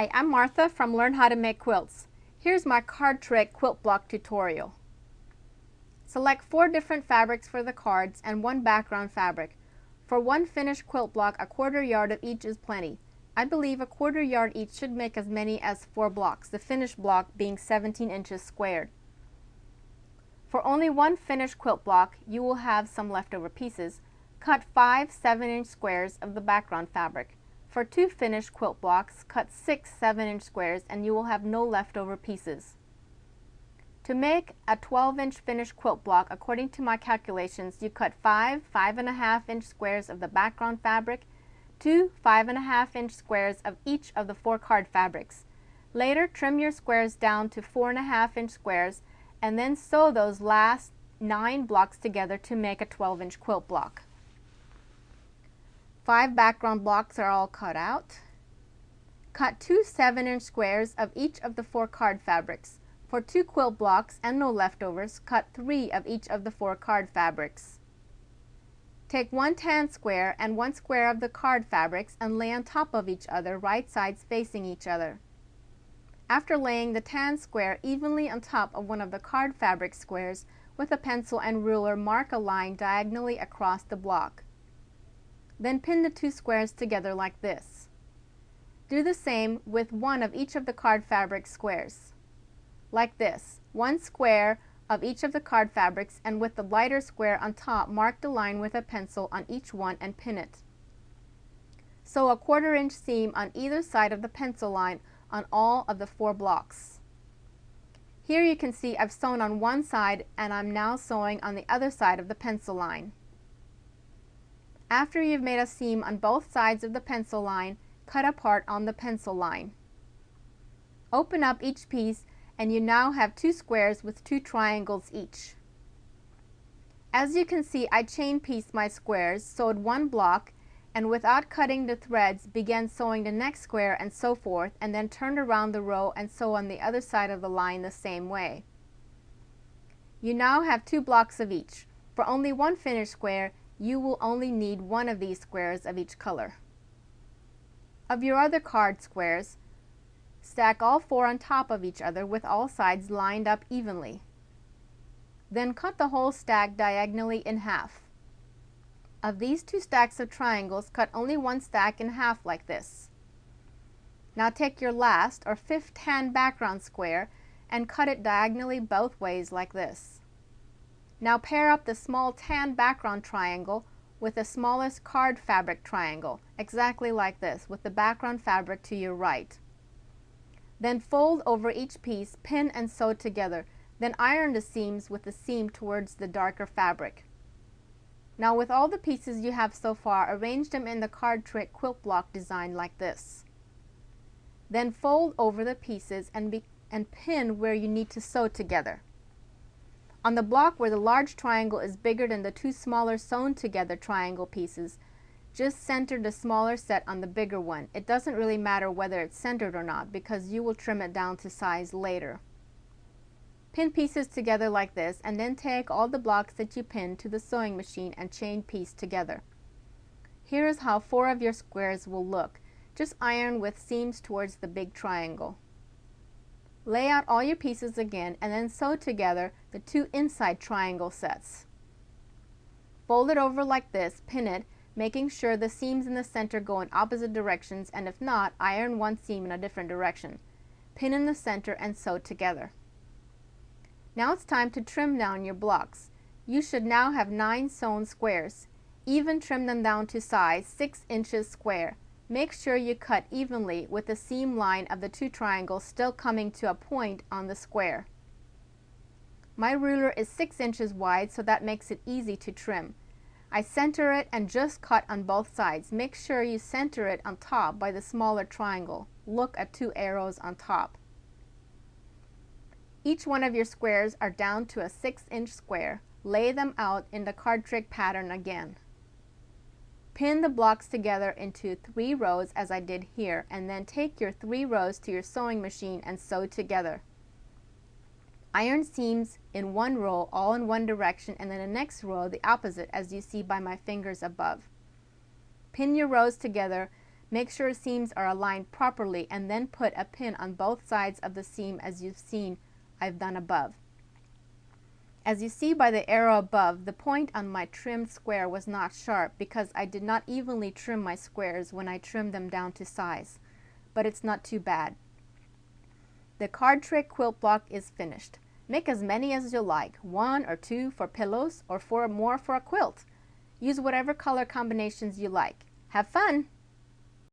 Hi, I'm Martha from Learn How to Make Quilts. Here's my Card Trick Quilt Block tutorial. Select 4 different fabrics for the cards and 1 background fabric. For one finished quilt block, a 1/4 yard of each is plenty. I believe a 1/4 yard each should make as many as 4 blocks, the finished block being 17 inches squared. For only one finished quilt block, you will have some leftover pieces. Cut 5 7-inch squares of the background fabric. For 2 finished quilt blocks, cut 6 7-inch squares and you will have no leftover pieces. To make a 12-inch finished quilt block, according to my calculations, you cut 5 5.5-inch squares of the background fabric, 2 5.5-inch squares of each of the 4 card fabrics. Later, trim your squares down to 4.5-inch squares and then sew those last 9 blocks together to make a 12-inch quilt block. 5 background blocks are all cut out. Cut 2 7-inch squares of each of the 4 card fabrics. For 2 quilt blocks and no leftovers, cut 3 of each of the 4 card fabrics. Take 1 tan square and 1 square of the card fabrics and lay on top of each other, right sides facing each other. After laying the tan square evenly on top of one of the card fabric squares, with a pencil and ruler, mark a line diagonally across the block. Then pin the 2 squares together like this. Do the same with 1 of each of the card fabric squares. Like this, 1 square of each of the card fabrics, and with the lighter square on top, mark the line with a pencil on each one and pin it. Sew a 1/4 inch seam on either side of the pencil line on all of the 4 blocks. Here you can see I've sewn on one side and I'm now sewing on the other side of the pencil line. After you've made a seam on both sides of the pencil line, cut a part on the pencil line. Open up each piece and you now have 2 squares with 2 triangles each. As you can see, I chain pieced my squares, sewed 1 block, and without cutting the threads, began sewing the next square and so forth, and then turned around the row and sew on the other side of the line the same way. You now have 2 blocks of each. For only 1 finished square, you will only need 1 of these squares of each color. Of your other card squares, stack all 4 on top of each other with all sides lined up evenly. Then cut the whole stack diagonally in half. Of these 2 stacks of triangles, cut only 1 stack in half like this. Now take your last or 5th tan background square and cut it diagonally both ways like this. Now pair up the small tan background triangle with the smallest card fabric triangle, exactly like this, with the background fabric to your right. Then fold over each piece, pin and sew together, then iron the seams with the seam towards the darker fabric. Now with all the pieces you have so far, arrange them in the Card Trick Quilt Block design like this. Then fold over the pieces and pin where you need to sew together. On the block where the large triangle is bigger than the 2 smaller sewn together triangle pieces, just center the smaller set on the bigger one. It doesn't really matter whether it's centered or not because you will trim it down to size later. Pin pieces together like this and then take all the blocks that you pinned to the sewing machine and chain piece together. Here is how 4 of your squares will look. Just iron with seams towards the big triangle. Lay out all your pieces again and then sew together the 2 inside triangle sets. Fold it over like this, pin it, making sure the seams in the center go in opposite directions, and if not, iron 1 seam in a different direction. Pin in the center and sew together. Now it's time to trim down your blocks. You should now have 9 sewn squares. Even trim them down to size 6 inches square. Make sure you cut evenly with the seam line of the 2 triangles still coming to a point on the square. My ruler is 6 inches wide, so that makes it easy to trim. I center it and just cut on both sides. Make sure you center it on top by the smaller triangle. Look at 2 arrows on top. Each one of your squares are down to a 6-inch square. Lay them out in the card trick pattern again. Pin the blocks together into 3 rows as I did here, and then take your 3 rows to your sewing machine and sew together. Iron seams in one row all in one direction, and then the next row the opposite, as you see by my fingers above. Pin your rows together Make sure seams are aligned properly and then put a pin on both sides of the seam as you've seen I've done above. As you see by the arrow above, the point on my trimmed square was not sharp because I did not evenly trim my squares when I trimmed them down to size, but it's not too bad. The Card Trick Quilt Block is finished. Make as many as you like, 1 or 2 for pillows or 4 more for a quilt. Use whatever color combinations you like. Have fun!